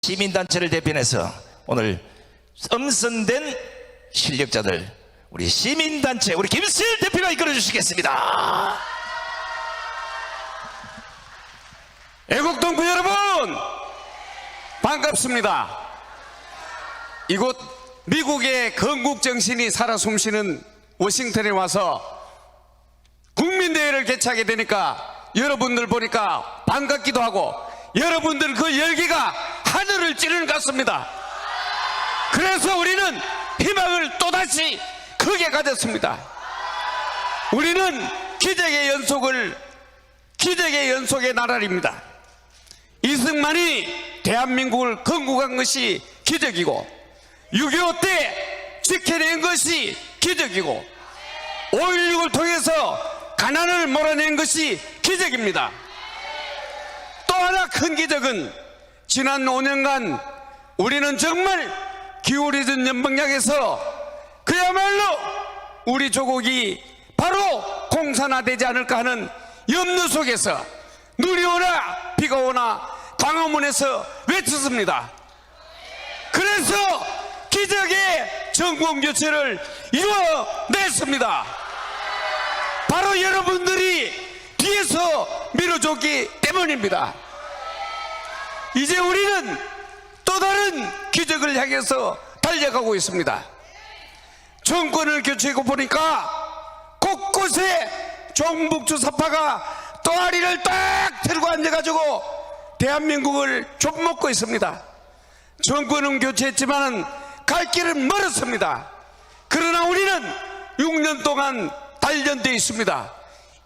시민단체를 대표해서 오늘 엄선된 실력자들, 우리 시민단체 우리 김수일 대표가 이끌어 주시겠습니다. 애국동포 여러분 반갑습니다. 이곳 미국의 건국정신이 살아 숨쉬는 워싱턴에 와서 국민대회를 개최하게 되니까 여러분들 보니까 반갑기도 하고 여러분들 그 열기가 하늘을 찌르는 것 같습니다. 그래서 우리는 희망을 또다시 크게 가졌습니다. 우리는 기적의 연속의 나라입니다. 이승만이 대한민국을 건국한 것이 기적이고 6.25 때 지켜낸 것이 기적이고 5.16을 통해서 가난을 몰아낸 것이 기적입니다. 또 하나 큰 기적은 지난 5년간 우리는 정말 기울어진 연방약에서 그야말로 우리 조국이 바로 공산화되지 않을까 하는 염려 속에서 눈이 오나 비가 오나 광화문에서 외쳤습니다. 그래서 기적의 정권교체를 이뤄냈습니다. 바로 여러분들이 뒤에서 밀어줬기 때문입니다. 이제 우리는 또 다른 기적을 향해서 달려가고 있습니다. 정권을 교체하고 보니까 곳곳에 종북주사파가 또아리를 딱 들고 앉아가지고 대한민국을 좀먹고 있습니다. 정권은 교체했지만 갈 길은 멀었습니다. 그러나 우리는 6년 동안 단련되어 있습니다.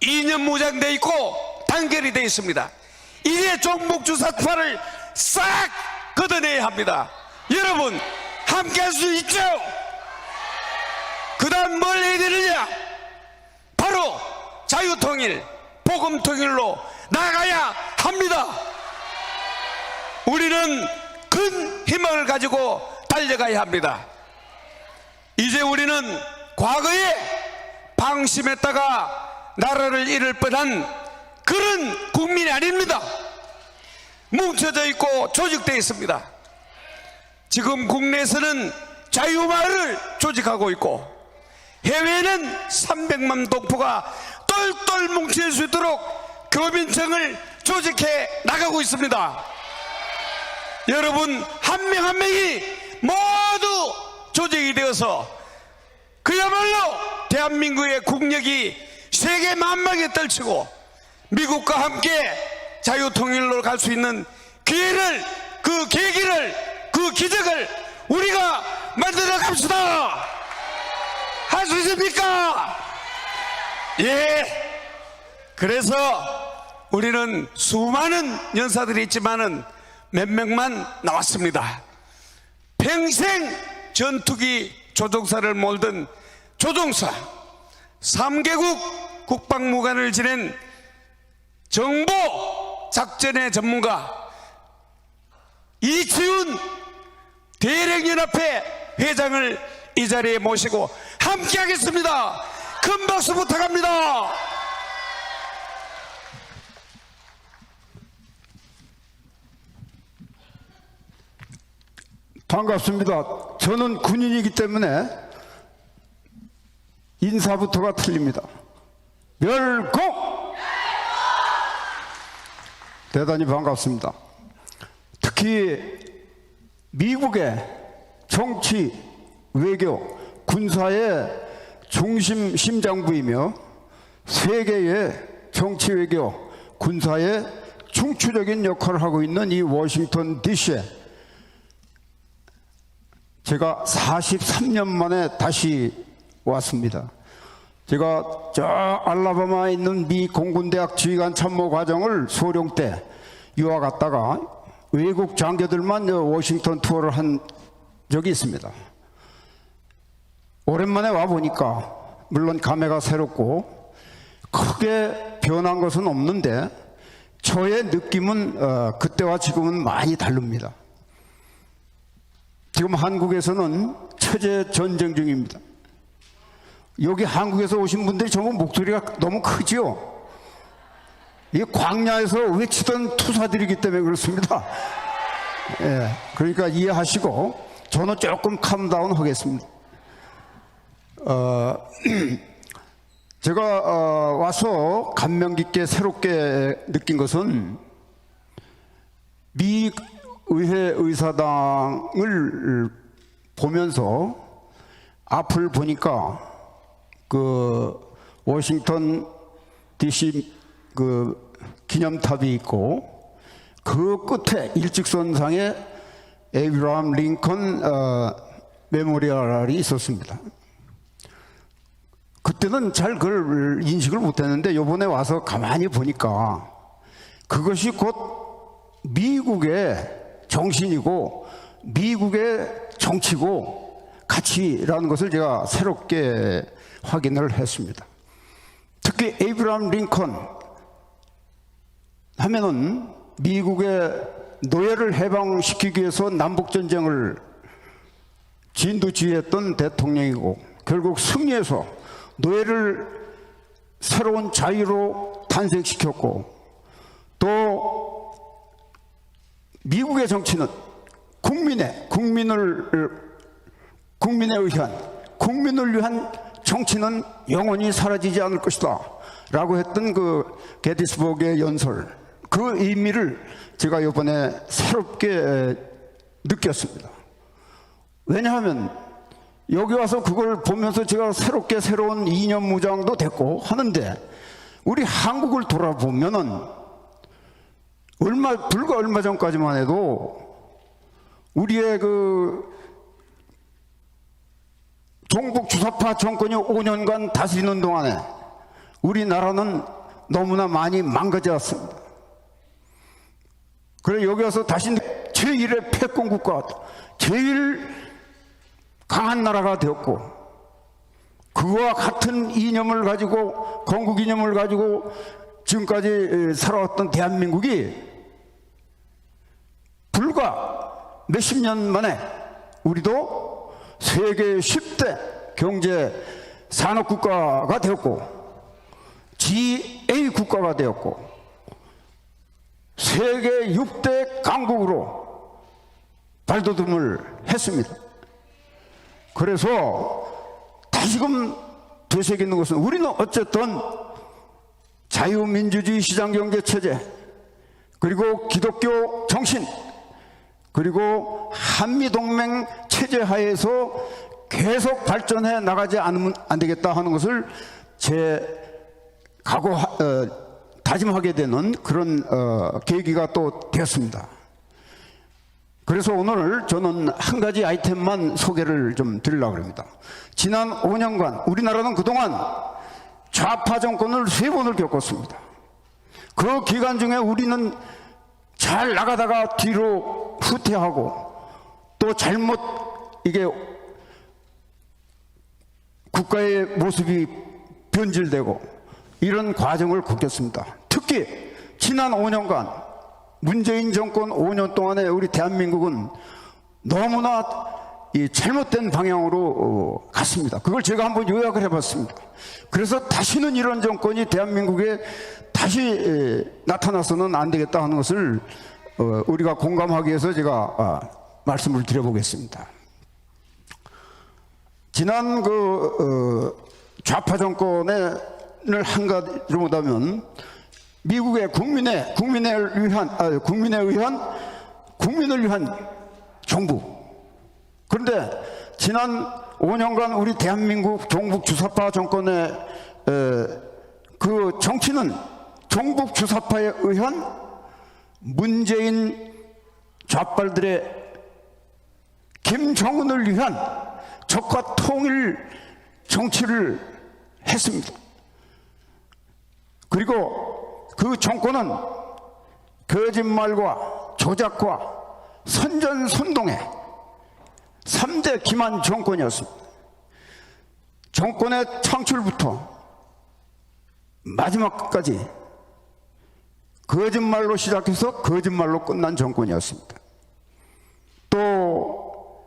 2년 무장되어 있고 단결이 되어 있습니다. 이제 종북주사파를 싹 걷어내야 합니다. 여러분 함께 할 수 있죠? 그 다음 뭘 해야 되느냐? 바로 자유통일, 복음통일로 나가야 합니다. 우리는 큰 희망을 가지고 달려가야 합니다. 이제 우리는 과거에 방심했다가 나라를 잃을 뻔한 그런 국민이 아닙니다. 뭉쳐져 있고 조직되어 있습니다. 지금 국내에서는 자유마을을 조직하고 있고 해외에는 300만 동포가 똘똘 뭉칠 수 있도록 교민청을 조직해 나가고 있습니다. 여러분 한 명 한 명이 모두 조직이 되어서 그야말로 대한민국의 국력이 세계 만방에 떨치고 미국과 함께 자유통일로 갈 수 있는 기회를, 그 계기를, 그 기적을 우리가 만들어 갑시다. 할 수 있습니까? 예. 그래서 우리는 수많은 연사들이 있지만은 몇 명만 나왔습니다. 평생 전투기 조종사를 몰던 조종사, 3개국 국방무관을 지낸 정보 작전의 전문가 이치훈 대령연합회 회장을 이 자리에 모시고 함께 하겠습니다. 큰 박수 부탁합니다. 반갑습니다. 저는 군인이기 때문에 인사부터가 틀립니다. 멸공! 대단히 반갑습니다. 특히 미국의 정치, 외교, 군사의 중심 심장부이며 세계의 정치, 외교, 군사의 중추적인 역할을 하고 있는 이 워싱턴 DC에 제가 43년 만에 다시 왔습니다. 제가 저 알라바마에 있는 미 공군대학 지휘관 참모 과정을 소령 때 유학 갔다가 외국 장교들만 워싱턴 투어를 한 적이 있습니다. 오랜만에 와보니까 물론 감회가 새롭고 크게 변한 것은 없는데 저의 느낌은 그때와 지금은 많이 다릅니다. 지금 한국에서는 체제 전쟁 중입니다. 여기 한국에서 오신 분들이 전부 목소리가 너무 크죠? 이 광야에서 외치던 투사들이기 때문에 그렇습니다. 예, 그러니까 이해하시고 저는 조금 캄다운 하겠습니다. 제가 와서 감명 깊게 새롭게 느낀 것은 미 의회 의사당을 보면서 앞을 보니까 그 워싱턴 DC 그 기념탑이 있고 그 끝에 일직선상에 에이브라함 링컨 메모리얼이 있었습니다. 그때는 잘 그걸 인식을 못했는데 이번에 와서 가만히 보니까 그것이 곧 미국의 정신이고 미국의 정치고 가치라는 것을 제가 새롭게 확인을 했습니다. 특히 에이브라함 링컨 하면은 미국의 노예를 해방시키기 위해서 남북전쟁을 진두지휘했던 대통령이고 결국 승리해서 노예를 새로운 자유로 탄생시켰고 또 미국의 정치는 국민을 위한 정치는 영원히 사라지지 않을 것이다 라고 했던 그 게티스버그의 연설, 그 의미를 제가 이번에 새롭게 느꼈습니다. 왜냐하면 여기 와서 그걸 보면서 제가 새롭게 새로운 이념 무장도 됐고 하는데 우리 한국을 돌아보면은 불과 얼마 전까지만 해도 우리의 그 종북 주사파 정권이 5년간 다스리는 동안에 우리나라는 너무나 많이 망가졌습니다. 그래 여기 와서 다시 제1의 패권 국가, 제일 강한 나라가 되었고 그와 같은 이념을 가지고 건국 이념을 가지고 지금까지 살아왔던 대한민국이 불과 몇십 년 만에 우리도 세계 10대 경제 산업 국가가 되었고 GA 국가가 되었고 세계 6대 강국으로 발돋움을 했습니다. 그래서 다시금 되새기는 것은 우리는 어쨌든 자유민주주의 시장경제체제 그리고 기독교 정신 그리고 한미동맹 체제 하에서 계속 발전해 나가지 않으면 안 되겠다 하는 것을 다짐하게 되는 그런 계기가 또 되었습니다. 그래서 오늘 저는 한 가지 아이템만 소개를 좀 드리려고 합니다. 지난 5년간 우리나라는 그동안 좌파 정권을 3번을 겪었습니다. 그 기간 중에 우리는 잘 나가다가 뒤로 후퇴하고 또 잘못 이게 국가의 모습이 변질되고 이런 과정을 겪었습니다. 특히 지난 5년간 문재인 정권 5년 동안에 우리 대한민국은 너무나 이 잘못된 방향으로 갔습니다. 그걸 제가 한번 요약을 해봤습니다. 그래서 다시는 이런 정권이 대한민국에 다시 나타나서는 안 되겠다 하는 것을 우리가 공감하기 위해서 제가 말씀을 드려보겠습니다. 지난 좌파 정권을 한 가지로 보자면 미국의 국민을 위한 정부. 그런데 지난 5년간 우리 대한민국 종북 주사파 정권의 그 정치는 종북 주사파에 의한 문재인 좌빨들의 김정은을 위한 적화 통일 정치를 했습니다. 그리고 그 정권은 거짓말과 조작과 선전선동의 3대 기만 정권이었습니다. 정권의 창출부터 마지막까지 거짓말로 시작해서 거짓말로 끝난 정권이었습니다. 또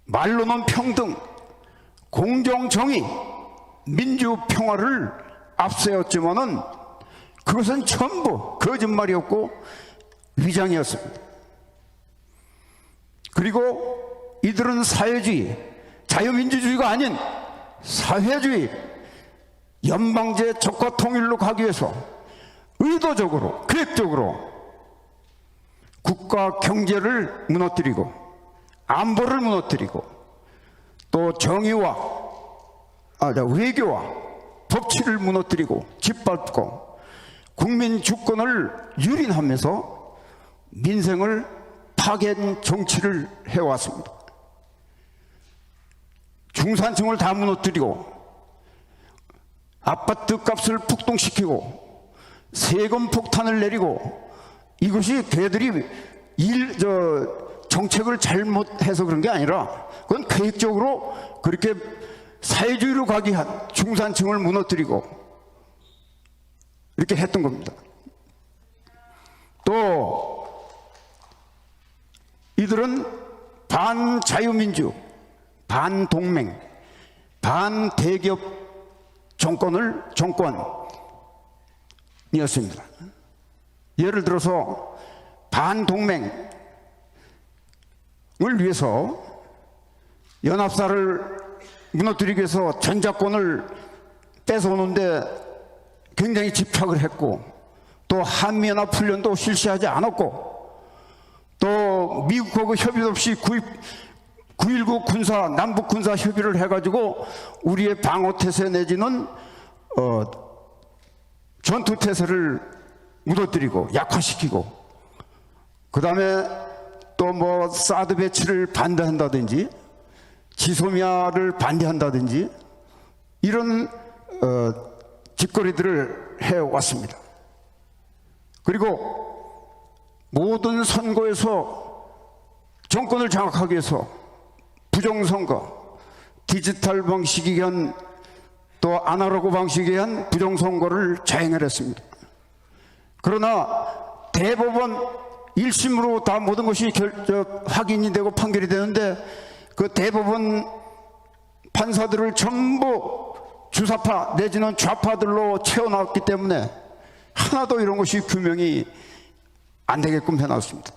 말로는 평등, 공정정의, 민주평화를 앞세웠지만은 그것은 전부 거짓말이었고 위장이었습니다. 그리고 이들은 사회주의, 자유민주주의가 아닌 사회주의, 연방제 적과 통일로 가기 위해서 의도적으로, 계획적으로 국가 경제를 무너뜨리고 안보를 무너뜨리고 또 정의와 외교와 법치를 무너뜨리고 짓밟고 국민 주권을 유린하면서 민생을 파괴한 정치를 해왔습니다. 중산층을 다 무너뜨리고 아파트 값을 폭등시키고 세금 폭탄을 내리고, 이것이 걔들이 정책을 잘못해서 그런 게 아니라 그건 계획적으로 그렇게 사회주의로 가기 위한 중산층을 무너뜨리고 이렇게 했던 겁니다. 또 이들은 반자유민주, 반동맹, 반대기업 정권이었습니다. 예를 들어서 반동맹을 위해서 연합사를 무너뜨리기 위해서 전자권을 뺏어오는데 굉장히 집착을 했고, 또 한미연합훈련도 실시하지 않았고, 또 미국하고 협의도 없이 9.19 군사, 남북 군사 협의를 해가지고 우리의 방어태세 내지는 전투태세를 무너뜨리고 약화시키고, 그 다음에 또 뭐 사드 배치를 반대한다든지 지소미아를 반대한다든지 이런 짓거리들을 해왔습니다. 그리고 모든 선거에서 정권을 장악하기 위해서 부정선거, 디지털 방식에 의한 또 아날로그 방식에 의한 부정선거를 자행을 했습니다. 그러나 대법원 1심으로 다 모든 것이 확인이 되고 판결이 되는데, 그 대법원 판사들을 전부 주사파 내지는 좌파들로 채워놨기 때문에 하나도 이런 것이 규명이 안 되게끔 해놨습니다.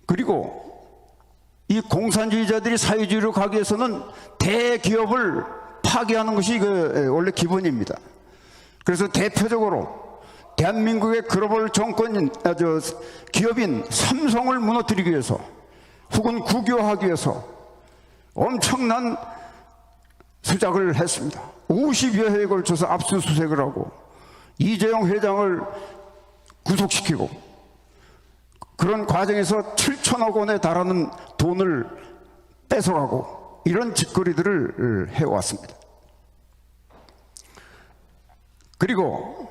그리고 이 공산주의자들이 사회주의로 가기 위해서는 대기업을 파괴하는 것이 원래 기본입니다. 그래서 대표적으로 대한민국의 글로벌 기업인 삼성을 무너뜨리기 위해서 혹은 국유화하기 위해서 엄청난 수작을 했습니다. 50여 회에 걸쳐서 압수수색을 하고 이재용 회장을 구속시키고, 그런 과정에서 7천억 원에 달하는 돈을 뺏어가고 이런 짓거리들을 해왔습니다. 그리고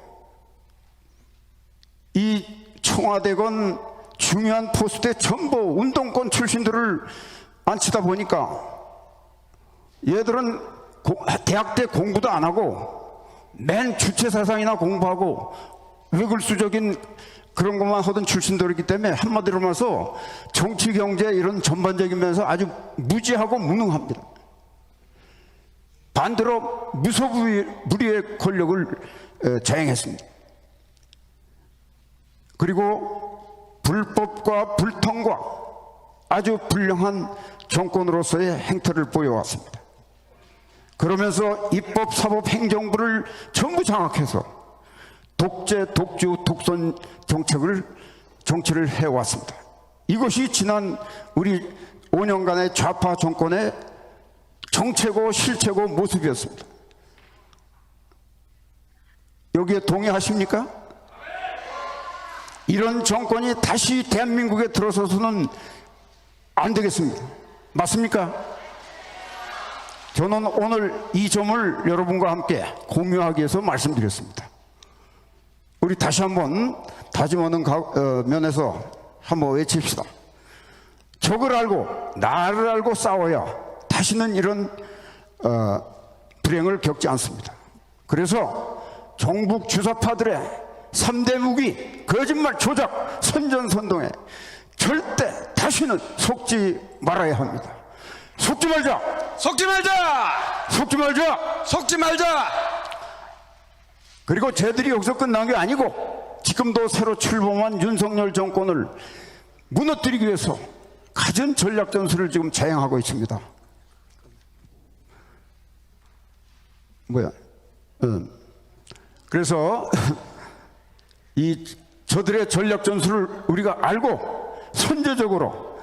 이 청와대건 중요한 포스트에 전부 운동권 출신들을 앉히다 보니까 얘들은 대학 때 공부도 안 하고 맨 주체사상이나 공부하고 외글수적인 그런 것만 하던 출신들이기 때문에 한마디로 말해서 정치, 경제 이런 전반적인 면에서 아주 무지하고 무능합니다. 반대로 무소불위의 권력을 자행했습니다. 그리고 불법과 불통과 아주 불량한 정권으로서의 행태를 보여왔습니다. 그러면서 입법, 사법, 행정부를 전부 장악해서 독재, 독주, 독선 정치를 해왔습니다. 이것이 지난 우리 5년간의 좌파 정권의 정체고 실체고 모습이었습니다. 여기에 동의하십니까? 이런 정권이 다시 대한민국에 들어서서는 안 되겠습니다. 맞습니까? 저는 오늘 이 점을 여러분과 함께 공유하기 위해서 말씀드렸습니다. 우리 다시 한번 다짐하는 면에서 한번 외칩시다. 적을 알고 나를 알고 싸워야 다시는 이런 불행을 겪지 않습니다. 그래서 종북 주사파들의 3대 무기, 거짓말, 조작, 선전선동에 절대 다시는 속지 말아야 합니다. 속지 말자! 속지 말자! 속지 말자! 속지 말자! 그리고 쟤들이 여기서 끝난 게 아니고 지금도 새로 출범한 윤석열 정권을 무너뜨리기 위해서 갖은 전략 전술을 지금 자행하고 있습니다. 그래서 저들의 전략 전술을 우리가 알고 선제적으로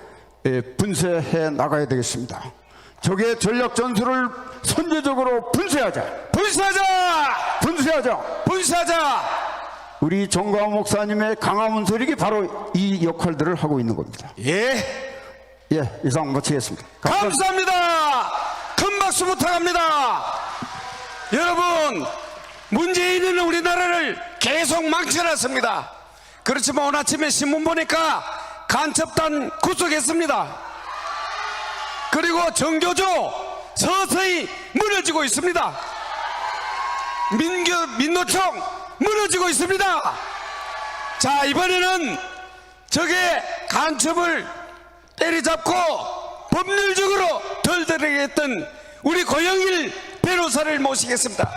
분쇄해 나가야 되겠습니다. 적의 전략 전술을 선제적으로 분쇄하자. 우리 정광훈 목사님의 강화 문서력이 바로 이 역할들을 하고 있는 겁니다. 이상 마치겠습니다. 감사합니다. 큰 박수 부탁합니다. 여러분, 문재인은 우리나라를 계속 망쳐놨습니다. 그렇지만 오늘 아침에 신문 보니까 간첩단 구속했습니다. 그리고 정교조 서서히 무너지고 있습니다. 민노총 무너지고 있습니다. 자, 이번에는 적의 간첩을 때리잡고 법률적으로 덜덜하게 했던 우리 고영일 변호사를 모시겠습니다.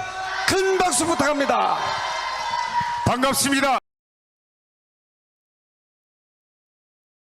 큰 박수 부탁합니다. 반갑습니다.